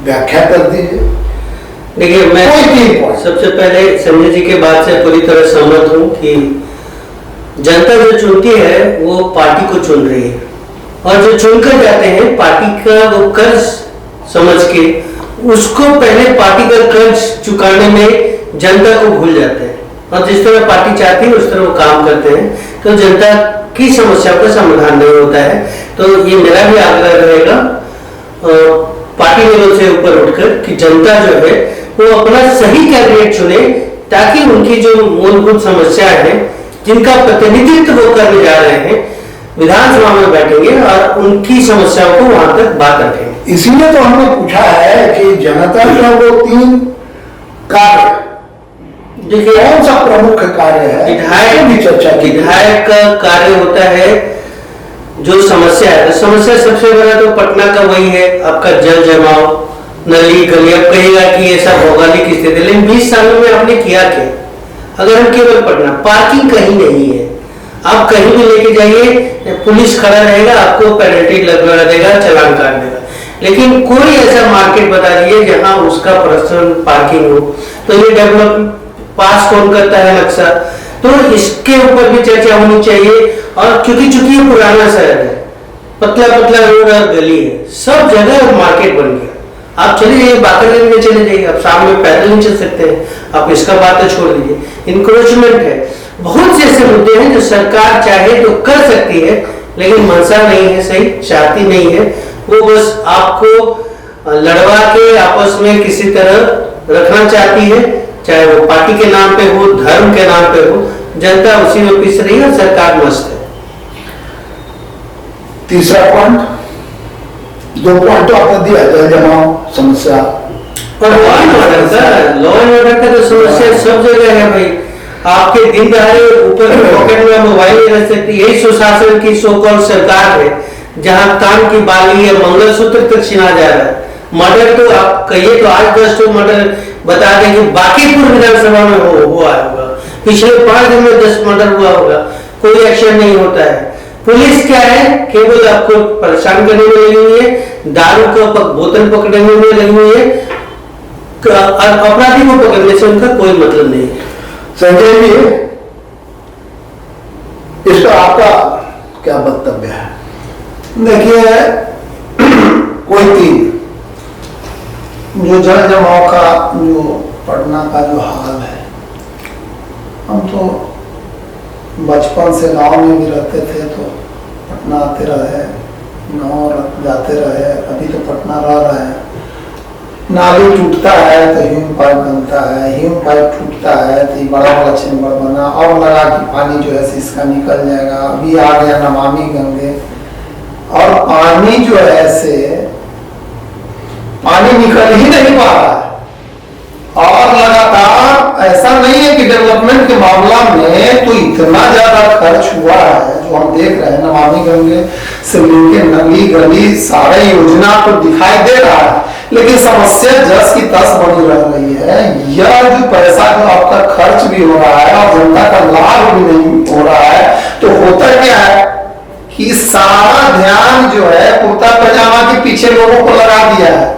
व्याख्या कर दीजिए। देखिए, मैं सबसे पहले संजय जी के बात से पूरी तरह सहमत हूं कि जनता जो चुनती है वो पार्टी को चुन रही है, और जो चुनकर जाते हैं पार्टी का वो कर्ज समझ के उसको पहले पार्टी का कर्ज चुकाने में जनता को भूल जाते हैं, और जिस तरह पार्टी चाहती है उस तरह वो काम करते हैं, तो जनता की समस्या का समाधान नहीं होता है। तो ये मेरा भी आग्रह रहेगा पार्टी लेवल से ऊपर उठकर कि जनता जो है वो अपना सही कैंडिडेट चुने, ताकि उनकी जो मूलभूत समस्या है, जिनका प्रतिनिधित्व वो करने जा रहे हैं, विधानसभा में बैठेंगे और उनकी समस्याओं को वहां तक बात रखेंगे। इसीलिए तो हमने पूछा है कि जनता का वो 3 कार्य, देखिए कौन सा प्रमुख कार्य है, विधायक का कार्य होता है जो समस्या है। तो समस्या सबसे बड़ा तो पटना का वही है, आपका जल जमाव, नली गली। अब कहेगा कि ऐसा भौगोलिक स्थिति, लेकिन 20 सालों में आपने किया क्या? अगर हम केवल पटना, पार्किंग कहीं नहीं है, आप कहीं भी लेके जाइए पुलिस खड़ा रहेगा, आपको पेनल्टी लगवा देगा, चालान काट देगा, लेकिन कोई ऐसा मार्केट बता दिए जहां उसका पर्सनल पार्किंग हो। तो ये डेवलप पास कौन करता है नक्शा, तो इसके ऊपर भी चर्चा होनी चाहिए। और क्योंकि चूंकि ये पुराना शहर है, पतला पतला रोड और गली है, सब जगह मार्केट बन गया। आप चले जाइए बाकरगंज में चले जाइए, आप सामने पैदल नहीं चल सकते हैं, आप इसका बात तो छोड़ दीजिए। इंक्रोचमेंट है, बहुत से ऐसे मुद्दे हैं जो सरकार चाहे तो कर सकती है, लेकिन मंशा नहीं है, सही चाहती नहीं है, वो बस आपको लड़वा के आपस में किसी तरह रखना चाहती है, चाहे वो पार्टी के नाम पे हो, धर्म के नाम पे हो। जनता उसी में पिस रही है, सरकार मस्त है। तीसरा पॉइंट, 2 पॉइंट तो आपने दिया, जल जमाव समस्या और लॉ एंड ऑर्डर का तो समस्या सब जगह है भाई। आपके दिन दहाड़े ऊपर पॉकेट में मोबाइल नहीं रख सकती, यही सुशासन की सो कॉल्ड सरकार है, जहां कान की बाली या मंगलसूत्र तक छिना जा रहा है। मर्डर तो आप कहिए तो आज 10 तो मर्डर बता दें कि बांकीपुर विधानसभा में हुआ होगा, पिछले 5 दिन में 10 मर्डर हुआ होगा, कोई एक्शन नहीं होता है। पुलिस क्या है, केवल आपको परेशान करने में लगी हुई है, दारू का बोतल पकड़ने में लगी हुई है, अपराधी को पकड़ने से उनका कोई मतलब नहीं है। संजय जी, इस पर आपका क्या वक्तव्य है? देखिए, कोई 3 जो जल जमाव का जो पटना का जो हाल है, हम तो बचपन से गांव में भी रहते थे, तो पटना आते रहे, गाँव जाते रहे, अभी तो पटना रह रहे हैं। नाली टूटता है तो ह्यूम पाइप बनता है, ह्यूम पाइप टूटता है तो ये बड़ा बड़ा चैम्बर बना और लगा कि पानी जो है इसका निकल जाएगा। अभी आ गया नमामि गंगे, और पानी जो है से पानी निकल ही नहीं पा रहा है। और लगातार ऐसा नहीं है कि डेवलपमेंट के मामला में तो इतना ज्यादा खर्च हुआ है, जो हम देख रहे हैं नमामि गंगे से लेके नली गली सारे योजना तो दिखाई दे रहा है, लेकिन समस्या जस की तस बनी रह रही है। यह जो पैसा जो आपका खर्च भी हो रहा है और जनता का लाभ भी नहीं हो रहा है, तो होता क्या है कि सारा ध्यान जो है कुर्ता पैजामा के पीछे लोगों को लगा दिया है,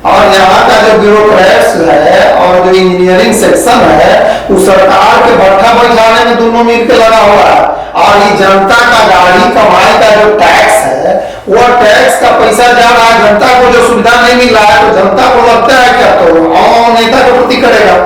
और यहाँ का जो ब्यूरोक्रेट्स है और जो इंजीनियरिंग सेक्शन है वो सरकार के भट्ठा बैठाने में दोनों मिलकर लगा हुआ है। और ये जनता का गाड़ी कमाई का जो टैक्स है, वो टैक्स का पैसा जा रहा है, जनता को जो सुविधा नहीं मिल रहा है, तो जनता को लगता है क्या तो नेता को प्रति करेगा।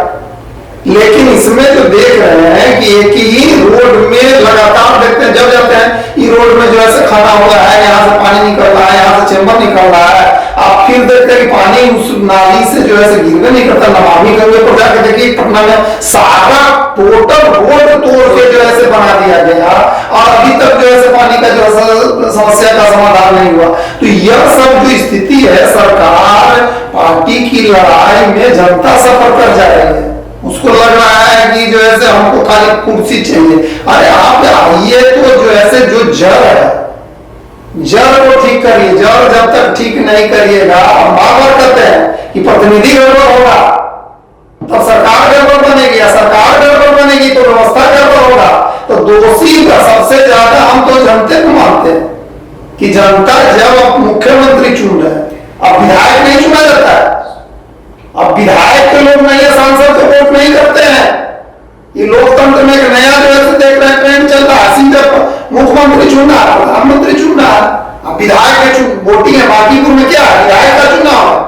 लेकिन इसमें जो देख रहे हैं कि एक ही रोड में लगातार देखते हैं, जब जाते हैं ये रोड में जो है खाना हो रहा है, यहाँ से पानी निकल रहा है, यहाँ से चैम्बर निकल रहा है, आप फिर देखते हैं कि पानी उस नाली से जो है गिरने नहीं करता। नमामि गंगे पर जाके देखिए पटना में सारा टोटल रोड तोड़ के जो है बना दिया गया, और अभी तक जो है पानी का जो है समस्या का समाधान नहीं हुआ। तो यह सब जो स्थिति है, सरकार पार्टी की लड़ाई में जनता सफर कर जा रही है। उसको लग रहा है कि जो है हमको खाली कुर्सी चाहिए। अरे आप आइए तो जो है जो जड़ है, जड़ को ठीक करिए। जड़ जब तक ठीक नहीं करिएगा, हम बार कहते हैं कि प्रतिनिधि गड़बड़ होगा तब सरकार गड़बड़ बनेगी, या सरकार गड़बड़ बनेगी तो व्यवस्था गड़बड़ होगा। तो दोषी का सबसे ज्यादा हम तो जनता को मानते हैं कि जनता जब मुख्यमंत्री चुन रहे, अब विधायक नहीं चुना जाता है, अब विधायक के लोग नहीं है, सांसद को वोट नहीं करते हैं। ये लोकतंत्र में एक नया जो है देख रहे हैं ट्रेंड चल रहा है, सीधे मुख्यमंत्री चुनना, प्रधानमंत्री चुनना, अब विधायक वोटिंग है। बाकीपुर में क्या है, विधायक का चुनाव है।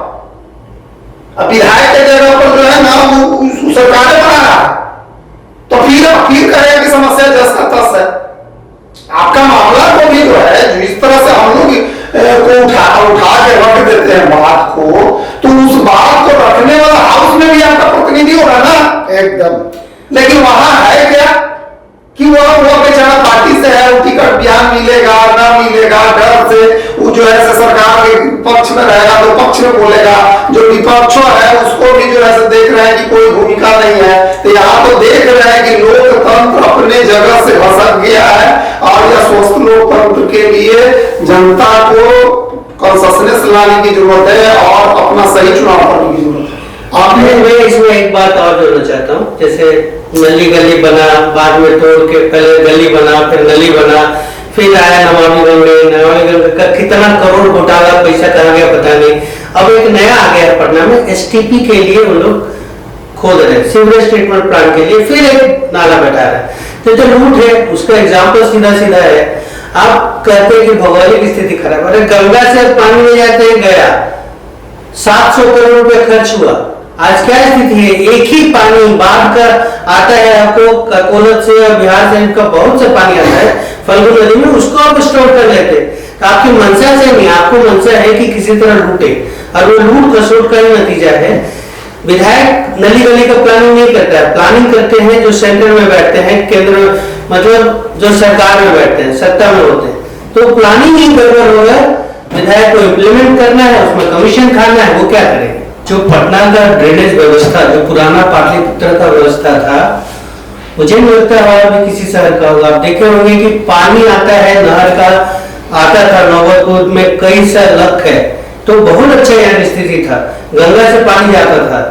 अब विधायक के जगह पर जो है ना वो सरकार बना रहा है, तो फिर कहेगा कि समस्या जस का तस है। आपका मामला को भी जो है जिस तरह से हम लोग को उठा के रख देते हैं बात को, तो उस बात को रखने वाला हाउस में भी आपका प्रतिनिधि होगा ना एकदम। लेकिन वहां है क्या कि वो बेचारा पार्टी से है, वो टिकट बिहार मिलेगा ना मिलेगा, डर से वो जो है सरकार के पक्ष में रहेगा तो पक्ष में बोलेगा, जो विपक्ष है उसको भी जो है देख रहे हैं कि कोई भूमिका नहीं है। तो यहाँ तो देख रहे हैं कि लोकतंत्र अपने जगह से भसक गया है, और यह स्वस्थ लोकतंत्र के लिए जनता को कॉन्शसनेस लाने की जरूरत है और अपना सही चुनाव करने की जरूरत है। आपने मैं इसमें एक बात और जोड़ना चाहता हूँ, जैसे नली गली बना, बाद में तोड़ के पहले गली बना, फिर नली बना, फिर आया नमामि गंगे। नमामि गंगे का कितना करोड़ घोटाला पैसा कहा गया पता नहीं। अब एक नया आ गया पटना में, एसटीपी के लिए वो लोग खोद रहे, सीवरेज ट्रीटमेंट प्लांट के लिए फिर एक नाला बैठा रहे। तो जो लूट है उसका एग्जाम्पल सीधा सीधा है। आप कहते हैं कि भौगोलिक स्थिति खराब, अरे गंगा से पानी ले जाते हैं गया, 700 करोड़ रुपए खर्च हुआ। आज क्या स्थिति है, एक ही पानी बाढ़ का आता है, आपको कोलत से और बिहार से का बहुत से पानी आता है फल्गु नदी में, उसको आप स्टोर कर लेते। तो आपकी मंशा से नहीं, आपको मंशा है कि किसी तरह लूटे, और वो लूट खसोट का ही नतीजा है। विधायक नली गली का प्लानिंग नहीं करता है, प्लानिंग करते हैं जो सेंटर में बैठते हैं, केंद्र मतलब जो सरकार में बैठते हैं, सत्ता में होते हैं। तो प्लानिंग ही गड़बड़ होगा, विधायक को इम्प्लीमेंट करना है, उसमें कमीशन खाना है, वो क्या करेंगे। जो पटना का ड्रेनेज व्यवस्था, जो पुराना पाटलिपुत्र का व्यवस्था था, मुझे नहीं लगता है भी किसी शहर का होगा। आप देखे होंगे कि पानी आता है, नहर का आता था नौबतपुर में कई सा लख है, तो बहुत अच्छा यहाँ स्थिति था, गंगा से पानी जाता था।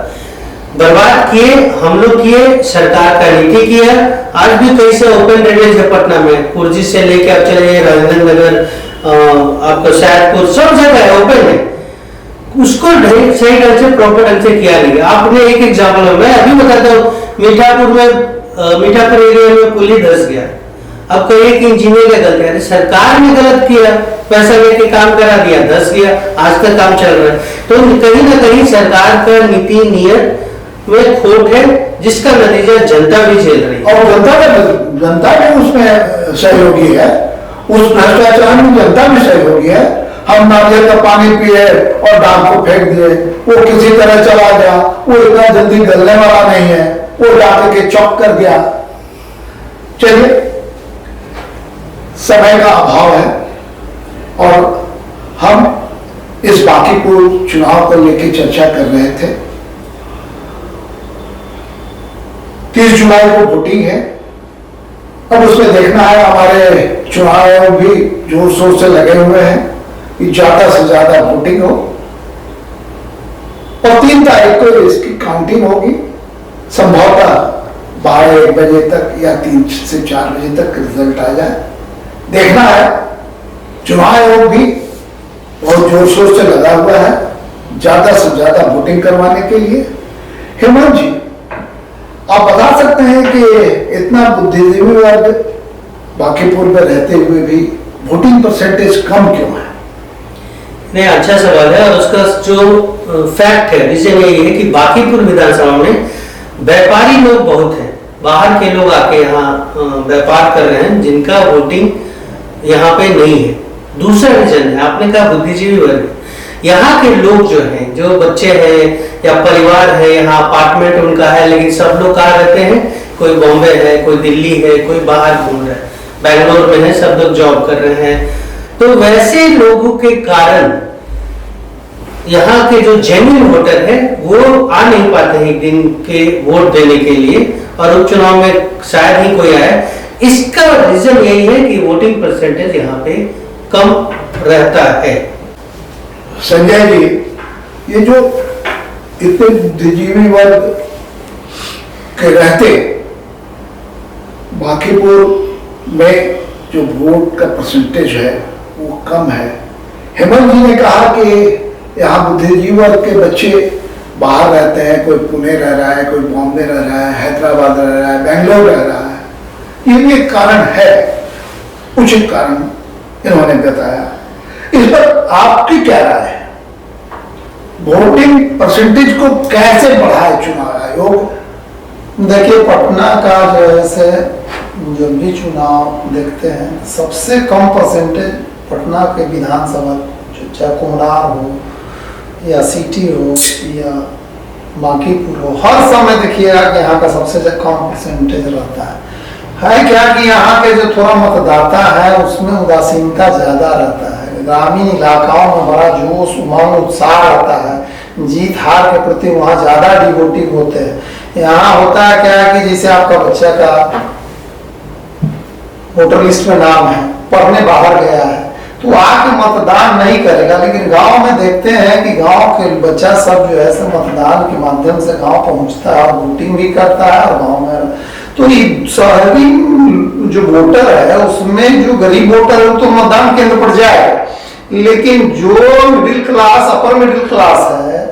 बर्बाद किए हम लोग, किए सरकार का नीति किया। आज भी कई से ओपन ड्रेनेज है पटना में, कुर्जी से लेके आप चले जाइए राजेंद्र नगर, आपको शायदपुर, सब जगह है ओपन है। उसको सही ढंग से प्रॉपर ढंग से किया नहीं। आपने एक एग्जाम्पल मैं अभी बताता हूँ, मीठापुर एरिया में पुल ही धस गया। अब कोई एक इंजीनियर का गलती, सरकार ने गलत किया, पैसा लेके काम करा दिया, धस गया, आज तक काम चल रहा है। तो कहीं ना कहीं सरकार का नीति नियत में खोट है, जिसका नतीजा जनता भी झेल रही है। और जनता भी उसमें सहयोगी है, उस भ्रष्टाचार में जनता भी सहयोगी है। हम नारियल का पानी पिए और दाम को फेंक दिए, वो किसी तरह चला गया, वो इतना जल्दी गलने वाला नहीं है, वो जाके के चौक कर गया। चलिए, समय का अभाव है और हम इस बांकीपुर चुनाव को लेकर चर्चा कर रहे थे। 30 जुलाई को वोटिंग है। अब उसमें देखना है, हमारे चुनाव आयोग भी जोर शोर से लगे हुए हैं कि ज्यादा से ज्यादा वोटिंग हो और 3 तारीख को इसकी काउंटिंग होगी। संभवतः 12-1 बजे तक या 3 से 4 बजे तक रिजल्ट आ जाए। देखना है, चुनाव आयोग भी बहुत जोर शोर से लगा हुआ है ज्यादा से ज्यादा वोटिंग करवाने के लिए। हेमंत जी, आप बता सकते हैं कि इतना बुद्धिजीवी वर्ग बांकीपुर में रहते हुए भी वोटिंग परसेंटेज कम क्यों है? नहीं, अच्छा सवाल है। और उसका जो फैक्ट है, रीजन यही है कि बांकीपुर विधानसभा में व्यापारी लोग बहुत हैं, बाहर के लोग आके यहाँ व्यापार कर रहे हैं, जिनका वोटिंग यहाँ पे नहीं है। दूसरा रीजन है, आपने कहा बुद्धिजीवी वर्ग, यहाँ के लोग जो हैं, जो बच्चे हैं या परिवार है, यहाँ अपार्टमेंट उनका है, लेकिन सब लोग कहाँ रहते हैं? कोई बॉम्बे है, कोई दिल्ली है, कोई बाहर घूम रहा है, बेंगलोर में है, सब लोग जॉब कर रहे हैं। तो वैसे लोगों के कारण यहाँ के जो जेन्युइन वोटर है वो आ नहीं पाते हैं एक दिन के वोट देने के लिए, और उपचुनाव में शायद ही कोई आए। इसका रीजन यही है कि वोटिंग परसेंटेज यहाँ पे कम रहता है। संजय जी, ये जो इतने बुद्धिजीवी वर्ग के रहते बांकीपुर में जो वोट का परसेंटेज है वो कम है। हेमंत जी ने कहा कि यहाँ बुद्धिजीवी वर्ग के बच्चे बाहर रहते हैं, कोई पुणे रह रहा है, कोई बॉम्बे रह रहा है, हैदराबाद रह रहा है, बेंगलोर रह रहा है। ये भी एक कारण है, उचित कारण इन्होंने बताया। इस पर आपकी क्या राय है? वोटिंग परसेंटेज को कैसे बढ़ाए चुनाव आयोग? देखिए, पटना का जो है से जब भी चुनाव देखते हैं, सबसे कम परसेंटेज पटना के विधानसभा, चाहे कुम्हरार हो या सिटी हो या बांकीपुर हो, हर समय देखिएगा कि यहाँ का सबसे कम परसेंटेज रहता है। क्या कि यहाँ के जो थोड़ा मतदाता है उसमें उदासीनता ज्यादा रहता है। ग्रामीण इलाकाओं में बड़ा जोश, उमंग, उत्साह रहता है, जीत हार के प्रति वहाँ ज्यादा डिवोटिव होते हैं। यहाँ होता है क्या कि जैसे आपका बच्चा का वोटर लिस्ट में नाम है, पढ़ने बाहर गया है, तो आके मतदान नहीं करेगा। लेकिन गांव में देखते हैं कि गांव के बच्चा सब जो है सब मतदान के माध्यम से गांव पहुंचता है और वोटिंग भी करता है और गांव में। तो ये शहरी जो वोटर है उसमें जो गरीब वोटर है तो मतदान केंद्र पर जाएगा, लेकिन जो middle class, upper middle class है,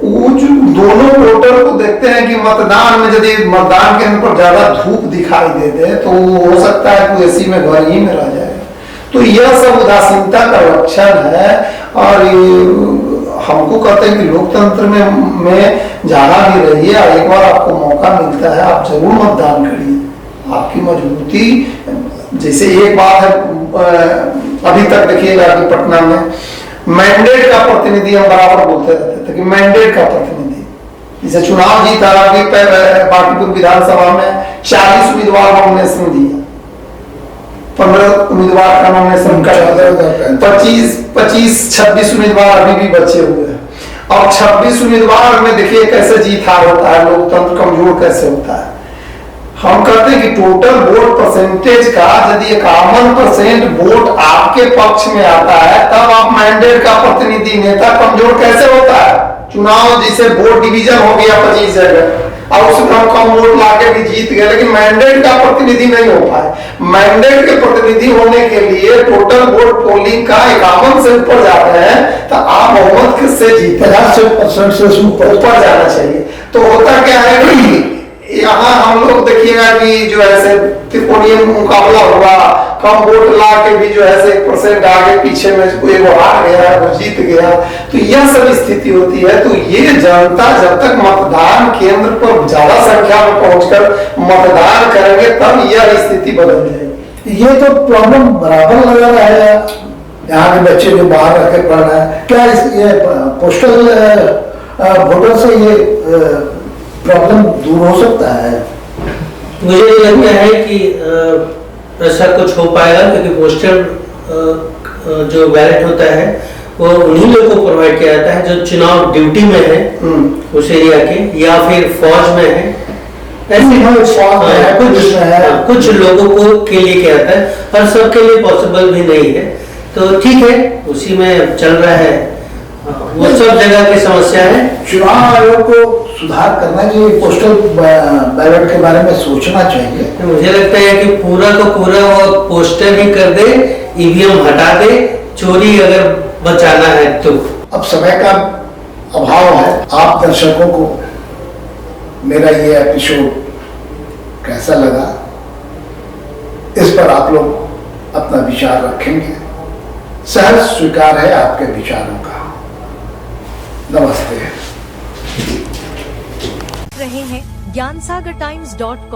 वो जो दोनों वोटर को देखते हैं कि मतदान में यदि मतदान केंद्र पर ज्यादा धूप दिखाई दे दे तो हो सकता है कि एसी में घर ही में रह जाए। तो यह सब उदासीनता का लक्षण है। और हमको कहते हैं कि लोकतंत्र में जाना भी रहिए, और एक बार आपको मौका मिलता है आप जरूर मतदान करिए। आपकी मजबूती, जैसे एक बात है, अभी तक देखिएगा कि पटना में मैंडेट का प्रतिनिधि, हम बराबर बोलते रहते थे कि मैंडेट का प्रतिनिधि, जैसे चुनाव जीता अभी बांकीपुर विधानसभा में 40 उम्मीदवार नॉमिनेशन दिया, 15 उम्मीदवार का नॉमिनेशन कर, 25-26 उम्मीदवार अभी भी बचे हुए हैं। और 26 उम्मीदवार में देखिए कैसे जीत हार होता है, लोकतंत्र कमजोर कैसे होता है। हम कहते हैं कि टोटल वोट परसेंटेज का यदि 51% वोट आपके पक्ष में आता है, तब आप मैंडेट का प्रतिनिधि, नेता कमजोर कैसे होता है। चुनाव जैसे वोट डिवीजन हो गया 25 जगह और उसमें हम कम वोट लाके भी जीत गए, लेकिन मैंडेट का प्रतिनिधि नहीं हो पाए। मैंडेट के प्रतिनिधि होने के लिए टोटल वोट पोलिंग का 51 से ऊपर जाते हैं, तो आप बहुमत से जीते 50% से ऊपर जाना चाहिए। तो होता क्या है कि यहाँ हम लोग देखिएगा कि जो है त्रिकोणीय मुकाबला हुआ, कम वोट ला के भी जो है 1% आगे पीछे में कोई वो हार गया, वो जीत गया, तो यह सब स्थिति होती है। तो ये जनता जब तक मतदान केंद्र पर ज्यादा संख्या में पहुंचकर मतदान करेंगे तब यह स्थिति बदल जाएगी। ये तो प्रॉब्लम बराबर लगा रहा है यहाँ के बच्चे जो बाहर रह के पढ़ रहे हैं। क्या ये पोस्टल वोटर से ये प्रॉब्लम दूर हो सकता है? मुझे नहीं लगता है कि ऐसा कुछ हो पाएगा, क्योंकि पोस्टल जो बैलेट होता है वो उन्हीं लोगों को प्रोवाइड किया जाता है जो चुनाव ड्यूटी में है उस एरिया के, या फिर फौज में है, ऐसे कुछ लोगों को के लिए किया जाता है, और सबके लिए पॉसिबल भी नहीं है। तो ठीक है, उसी में चल रहा है, वो सब जगह की समस्या है। चुनाव आयोग को सुधार करना चाहिए, पोस्टल बैलेट के बारे में सोचना चाहिए। तो मुझे लगता है कि पूरा का पूरा वो पोस्टर ही कर दे, ईवीएम हटा दे, चोरी अगर बचाना है तो। अब समय का अभाव है। आप दर्शकों को मेरा ये एपिसोड कैसा लगा, इस पर आप लोग अपना विचार रखेंगे। सहज स्वीकार है आपके विचारों का। नमस्ते। रहे हैं ज्ञानसागर टाइम्स.com